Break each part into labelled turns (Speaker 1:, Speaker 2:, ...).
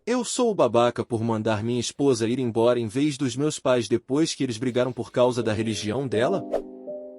Speaker 1: Eu sou o babaca por mandar minha esposa ir embora em vez dos meus pais depois que eles brigaram por causa da religião dela?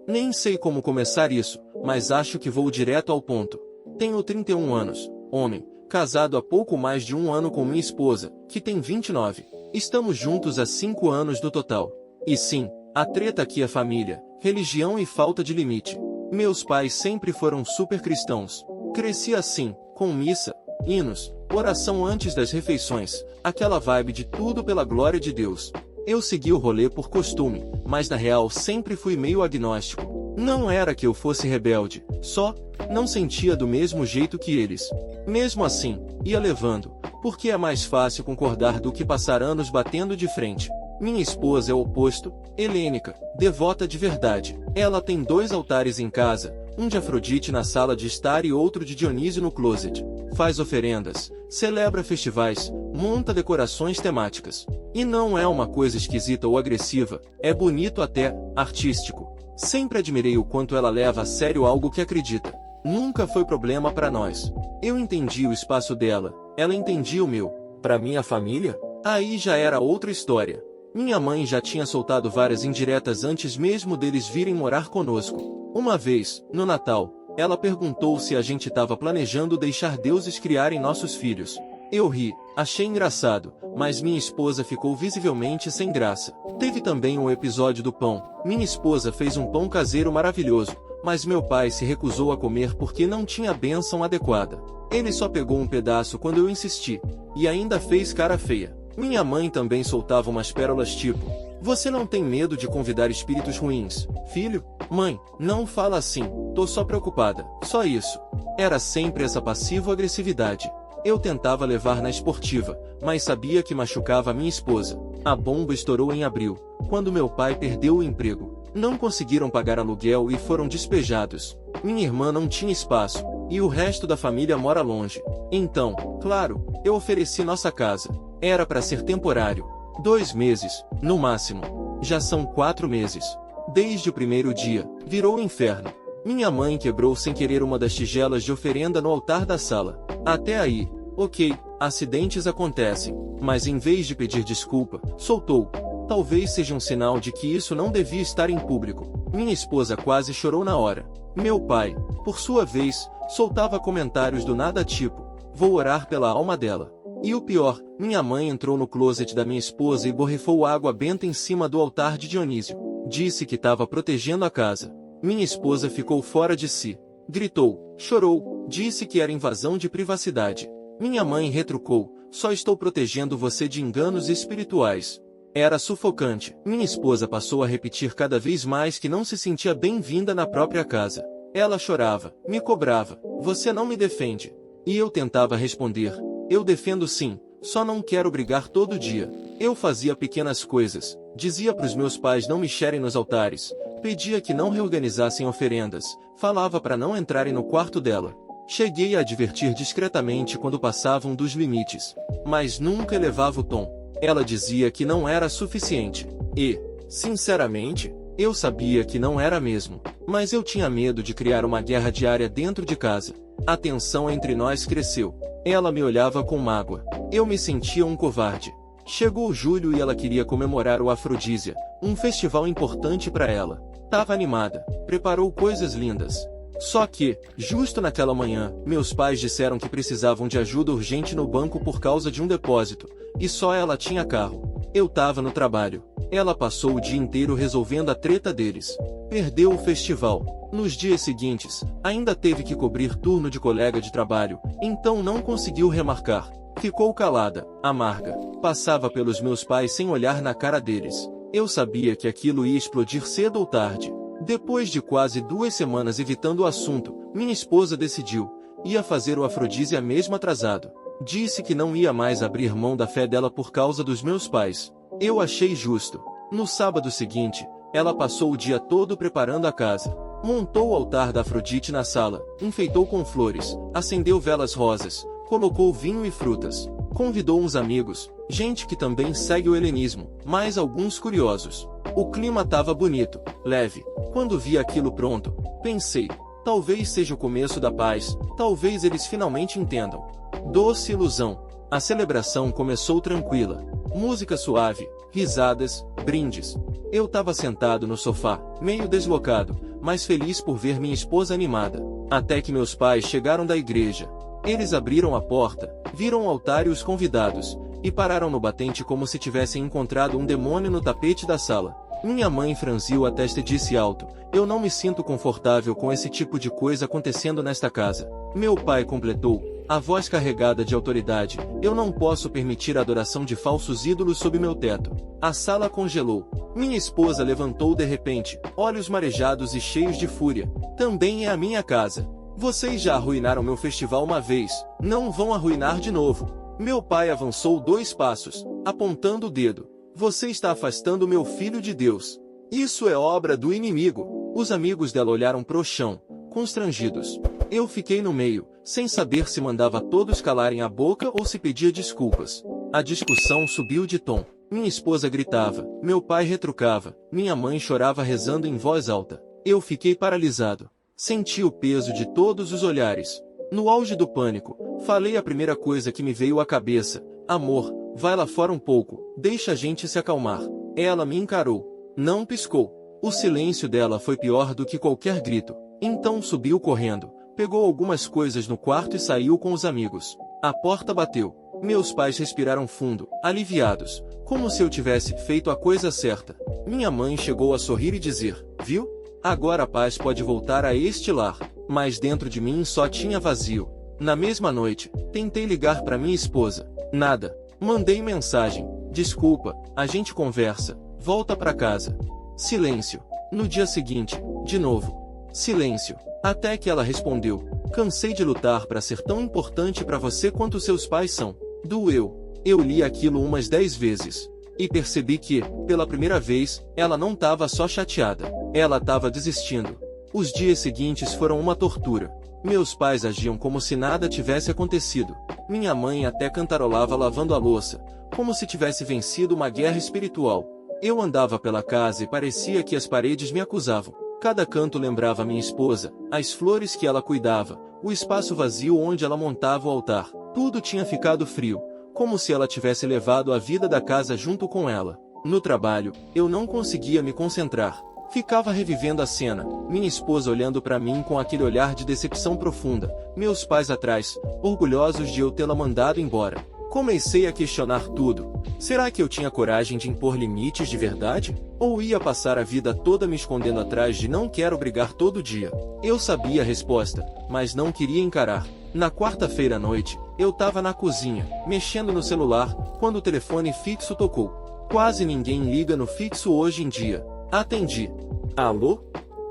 Speaker 1: Nem sei como começar isso, mas acho que vou direto ao ponto. Tenho 31 anos, homem, casado há pouco mais de um ano com minha esposa, que tem 29. Estamos juntos há 5 anos do total. E sim, a treta aqui é família, religião e falta de limite. Meus pais sempre foram super cristãos. Cresci assim, com missa, hinos, oração antes das refeições, aquela vibe de tudo pela glória de Deus. Eu segui o rolê por costume, mas na real sempre fui meio agnóstico. Não era que eu fosse rebelde, só não sentia do mesmo jeito que eles. Mesmo assim, ia levando, porque é mais fácil concordar do que passar anos batendo de frente. Minha esposa é o oposto, helênica, devota de verdade. Ela tem 2 altares em casa, um de Afrodite na sala de estar e outro de Dionísio no closet. Faz oferendas, celebra festivais, monta decorações temáticas. E não é uma coisa esquisita ou agressiva, é bonito até, artístico. Sempre admirei o quanto ela leva a sério algo que acredita. Nunca foi problema para nós. Eu entendi o espaço dela, ela entendia o meu. Para minha família, aí já era outra história. Minha mãe já tinha soltado várias indiretas antes mesmo deles virem morar conosco. Uma vez, no Natal, ela perguntou se a gente estava planejando deixar deuses criarem nossos filhos. Eu ri, achei engraçado, mas minha esposa ficou visivelmente sem graça. Teve também um episódio do pão. Minha esposa fez um pão caseiro maravilhoso, mas meu pai se recusou a comer porque não tinha a bênção adequada. Ele só pegou um pedaço quando eu insisti, e ainda fez cara feia. Minha mãe também soltava umas pérolas tipo: você não tem medo de convidar espíritos ruins, filho? Mãe, não fala assim, tô só preocupada, só isso. Era sempre essa passivo-agressividade. Eu tentava levar na esportiva, mas sabia que machucava a minha esposa. A bomba estourou em abril, quando meu pai perdeu o emprego. Não conseguiram pagar aluguel e foram despejados. Minha irmã não tinha espaço, e o resto da família mora longe. Então, claro, eu ofereci nossa casa. Era para ser temporário. 2 meses, no máximo. Já são 4 meses. Desde o primeiro dia, virou um inferno. Minha mãe quebrou sem querer uma das tigelas de oferenda no altar da sala. Até aí, ok, acidentes acontecem, mas em vez de pedir desculpa, soltou. Talvez seja um sinal de que isso não devia estar em público. Minha esposa quase chorou na hora. Meu pai, por sua vez, soltava comentários do nada tipo: vou orar pela alma dela. E o pior, minha mãe entrou no closet da minha esposa e borrifou água benta em cima do altar de Dionísio. Disse que estava protegendo a casa. Minha esposa ficou fora de si. Gritou, chorou, disse que era invasão de privacidade. Minha mãe retrucou: só estou protegendo você de enganos espirituais. Era sufocante. Minha esposa passou a repetir cada vez mais que não se sentia bem-vinda na própria casa. Ela chorava, me cobrava: você não me defende. E eu tentava responder: eu defendo sim, só não quero brigar todo dia. Eu fazia pequenas coisas, dizia para os meus pais não mexerem nos altares, pedia que não reorganizassem oferendas, falava para não entrarem no quarto dela. Cheguei a advertir discretamente quando passavam dos limites, mas nunca elevava o tom. Ela dizia que não era suficiente. E, sinceramente, eu sabia que não era mesmo, mas eu tinha medo de criar uma guerra diária dentro de casa. A tensão entre nós cresceu. Ela me olhava com mágoa. Eu me sentia um covarde. Chegou julho e ela queria comemorar o Afrodísia, um festival importante para ela. Tava animada, preparou coisas lindas. Só que, justo naquela manhã, meus pais disseram que precisavam de ajuda urgente no banco por causa de um depósito, e só ela tinha carro. Eu tava no trabalho. Ela passou o dia inteiro resolvendo a treta deles. Perdeu o festival. Nos dias seguintes, ainda teve que cobrir turno de colega de trabalho, então não conseguiu remarcar. Ficou calada, amarga. Passava pelos meus pais sem olhar na cara deles. Eu sabia que aquilo ia explodir cedo ou tarde. Depois de quase 2 semanas evitando o assunto, minha esposa decidiu: ia fazer o Afrodísia mesmo atrasado. Disse que não ia mais abrir mão da fé dela por causa dos meus pais. Eu achei justo. No sábado seguinte, ela passou o dia todo preparando a casa. Montou o altar da Afrodite na sala, enfeitou com flores, acendeu velas rosas, colocou vinho e frutas. Convidou uns amigos, gente que também segue o helenismo, mais alguns curiosos. O clima tava bonito, leve. Quando vi aquilo pronto, pensei: talvez seja o começo da paz, talvez eles finalmente entendam. Doce ilusão. A celebração começou tranquila. Música suave, risadas, brindes. Eu tava sentado no sofá, meio deslocado, mas feliz por ver minha esposa animada. Até que meus pais chegaram da igreja. Eles abriram a porta, viram o altar e os convidados, e pararam no batente como se tivessem encontrado um demônio no tapete da sala. Minha mãe franziu a testa e disse alto: "Eu não me sinto confortável com esse tipo de coisa acontecendo nesta casa." Meu pai completou, a voz carregada de autoridade: "Eu não posso permitir a adoração de falsos ídolos sob meu teto." A sala congelou. Minha esposa levantou de repente, olhos marejados e cheios de fúria. "Também é a minha casa. Vocês já arruinaram meu festival uma vez, não vão arruinar de novo." Meu pai avançou 2 passos, apontando o dedo. "Você está afastando meu filho de Deus. Isso é obra do inimigo." Os amigos dela olharam pro chão, constrangidos. Eu fiquei no meio, sem saber se mandava todos calarem a boca ou se pedia desculpas. A discussão subiu de tom. Minha esposa gritava, meu pai retrucava, minha mãe chorava rezando em voz alta. Eu fiquei paralisado. Senti o peso de todos os olhares. No auge do pânico, falei a primeira coisa que me veio à cabeça: "Amor, vai lá fora um pouco, deixa a gente se acalmar." Ela me encarou. Não piscou. O silêncio dela foi pior do que qualquer grito. Então subiu correndo, pegou algumas coisas no quarto e saiu com os amigos. A porta bateu. Meus pais respiraram fundo, aliviados, como se eu tivesse feito a coisa certa. Minha mãe chegou a sorrir e dizer: "Viu? Agora a paz pode voltar a este lar." Mas dentro de mim só tinha vazio. Na mesma noite, tentei ligar para minha esposa. Nada. Mandei mensagem: "Desculpa, a gente conversa. Volta para casa." Silêncio. No dia seguinte, de novo. Silêncio. Até que ela respondeu: "Cansei de lutar para ser tão importante para você quanto seus pais são." Doeu. Eu li aquilo umas 10 vezes. E percebi que, pela primeira vez, ela não estava só chateada. Ela estava desistindo. Os dias seguintes foram uma tortura. Meus pais agiam como se nada tivesse acontecido. Minha mãe até cantarolava lavando a louça, como se tivesse vencido uma guerra espiritual. Eu andava pela casa e parecia que as paredes me acusavam. Cada canto lembrava minha esposa, as flores que ela cuidava, o espaço vazio onde ela montava o altar. Tudo tinha ficado frio, como se ela tivesse levado a vida da casa junto com ela. No trabalho, eu não conseguia me concentrar. Ficava revivendo a cena, minha esposa olhando para mim com aquele olhar de decepção profunda, meus pais atrás, orgulhosos de eu tê-la mandado embora. Comecei a questionar tudo. Será que eu tinha coragem de impor limites de verdade? Ou ia passar a vida toda me escondendo atrás de "não quero brigar todo dia"? Eu sabia a resposta, mas não queria encarar. Na quarta-feira à noite, eu estava na cozinha, mexendo no celular, quando o telefone fixo tocou. Quase ninguém liga no fixo hoje em dia. Atendi. "Alô?"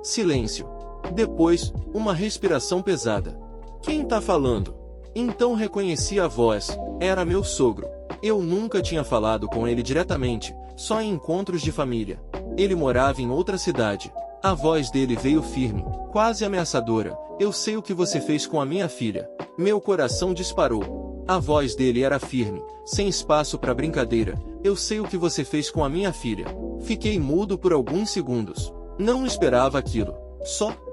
Speaker 1: Silêncio. Depois, uma respiração pesada. "Quem tá falando?" Então reconheci a voz. Era meu sogro. Eu nunca tinha falado com ele diretamente, só em encontros de família. Ele morava em outra cidade. A voz dele veio firme, quase ameaçadora. "Eu sei o que você fez com a minha filha." Meu coração disparou. A voz dele era firme, sem espaço para brincadeira. "Eu sei o que você fez com a minha filha." Fiquei mudo por alguns segundos. Não esperava aquilo.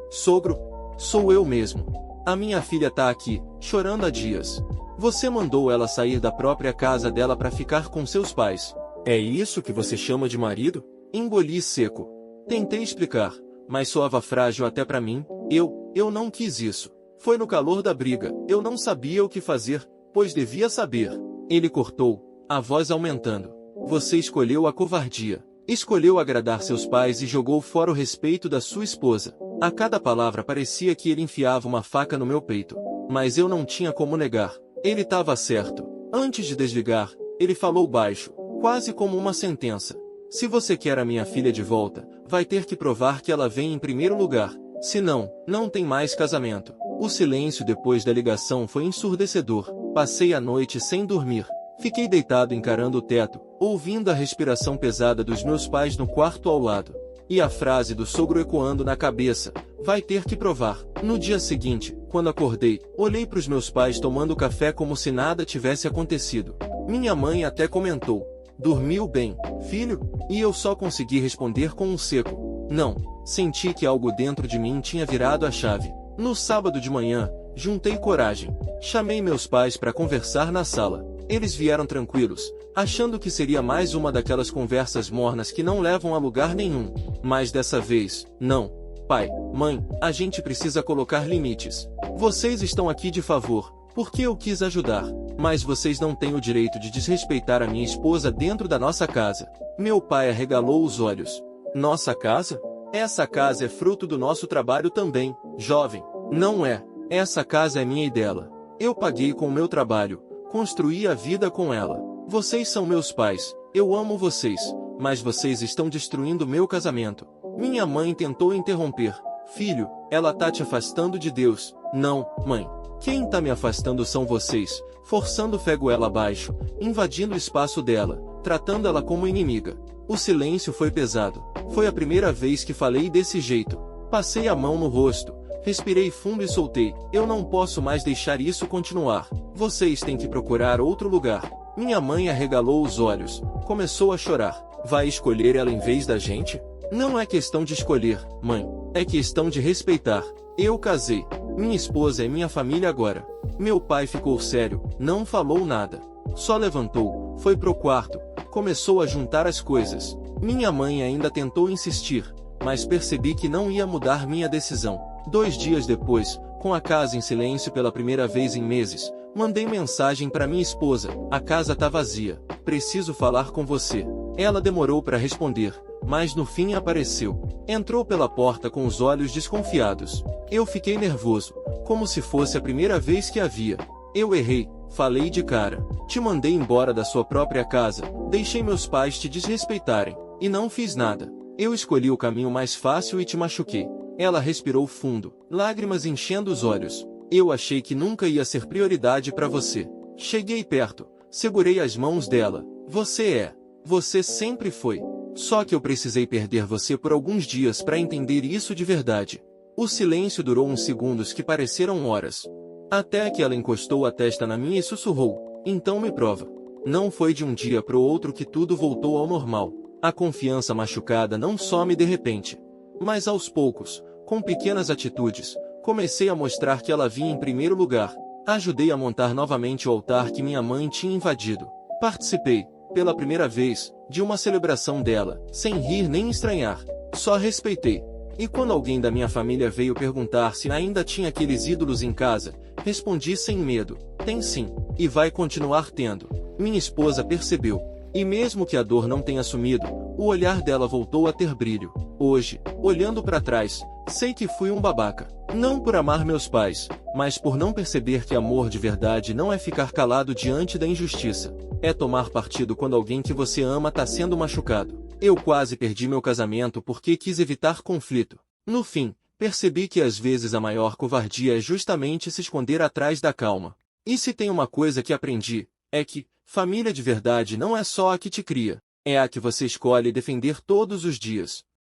Speaker 1: Sogro, sou eu mesmo. "A minha filha tá aqui, chorando há dias. Você mandou ela sair da própria casa dela para ficar com seus pais. É isso que você chama de marido?" Engoli seco. Tentei explicar, mas soava frágil até para mim. Eu não quis isso. Foi no calor da briga, eu não sabia o que fazer, pois devia saber. Ele cortou, a voz aumentando. "Você escolheu a covardia. Escolheu agradar seus pais e jogou fora o respeito da sua esposa." A cada palavra parecia que ele enfiava uma faca no meu peito. Mas eu não tinha como negar. Ele estava certo. Antes de desligar, ele falou baixo, quase como uma sentença: "Se você quer a minha filha de volta, vai ter que provar que ela vem em primeiro lugar. Senão, não tem mais casamento." O silêncio depois da ligação foi ensurdecedor. Passei a noite sem dormir. Fiquei deitado encarando o teto, ouvindo a respiração pesada dos meus pais no quarto ao lado. E a frase do sogro ecoando na cabeça: "Vai ter que provar." No dia seguinte, quando acordei, olhei para os meus pais tomando café como se nada tivesse acontecido. Minha mãe até comentou: "Dormiu bem, filho?" E eu só consegui responder com um seco: "Não." Senti que algo dentro de mim tinha virado a chave. No sábado de manhã, juntei coragem. Chamei meus pais para conversar na sala. Eles vieram tranquilos, achando que seria mais uma daquelas conversas mornas que não levam a lugar nenhum. Mas dessa vez, não. Pai, mãe, a gente precisa colocar limites. Vocês estão aqui de favor, porque eu quis ajudar. Mas vocês não têm o direito de desrespeitar a minha esposa dentro da nossa casa. Meu pai arregalou os olhos. Nossa casa? Essa casa é fruto do nosso trabalho também, jovem. Não é. Essa casa é minha e dela. Eu paguei com o meu trabalho. Construí a vida com ela. Vocês são meus pais. Eu amo vocês. Mas vocês estão destruindo meu casamento. Minha mãe tentou interromper. Filho, ela tá te afastando de Deus. Não, mãe. Quem tá me afastando são vocês, forçando fé goela abaixo, invadindo o espaço dela, tratando ela como inimiga. O silêncio foi pesado. Foi a primeira vez que falei desse jeito. Passei a mão no rosto, respirei fundo e soltei. Eu não posso mais deixar isso continuar. Vocês têm que procurar outro lugar. Minha mãe arregalou os olhos, começou a chorar. Vai escolher ela em vez da gente? Não é questão de escolher, mãe. É questão de respeitar. Eu casei. Minha esposa é minha família agora. Meu pai ficou sério, não falou nada. Só levantou, foi pro quarto, começou a juntar as coisas. Minha mãe ainda tentou insistir, mas percebi que não ia mudar minha decisão. 2 dias depois, com a casa em silêncio pela primeira vez em meses, mandei mensagem para minha esposa. A casa tá vazia. Preciso falar com você. Ela demorou para responder, mas no fim apareceu. Entrou pela porta com os olhos desconfiados. Eu fiquei nervoso, como se fosse a primeira vez que a via. Eu errei, falei de cara. Te mandei embora da sua própria casa, deixei meus pais te desrespeitarem, e não fiz nada. Eu escolhi o caminho mais fácil e te machuquei. Ela respirou fundo, lágrimas enchendo os olhos. Eu achei que nunca ia ser prioridade para você. Cheguei perto, segurei as mãos dela. Você sempre foi. Só que eu precisei perder você por alguns dias para entender isso de verdade. O silêncio durou uns segundos que pareceram horas. Até que ela encostou a testa na minha e sussurrou. Então me prova. Não foi de um dia pro outro que tudo voltou ao normal. A confiança machucada não some de repente. Mas aos poucos, com pequenas atitudes, comecei a mostrar que ela vinha em primeiro lugar. Ajudei a montar novamente o altar que minha mãe tinha invadido. Participei, pela primeira vez, de uma celebração dela, sem rir nem estranhar. Só respeitei. E quando alguém da minha família veio perguntar se ainda tinha aqueles ídolos em casa, respondi sem medo. Tem sim, e vai continuar tendo. Minha esposa percebeu. E mesmo que a dor não tenha sumido, o olhar dela voltou a ter brilho. Hoje, olhando para trás, sei que fui um babaca. Não por amar meus pais, mas por não perceber que amor de verdade não é ficar calado diante da injustiça. É tomar partido quando alguém que você ama tá sendo machucado. Eu quase perdi meu casamento porque quis evitar conflito. No fim, percebi que às vezes a maior covardia é justamente se esconder atrás da calma. E se tem uma coisa que aprendi, é que família de verdade não é só a que te cria, é a que você escolhe defender todos os dias.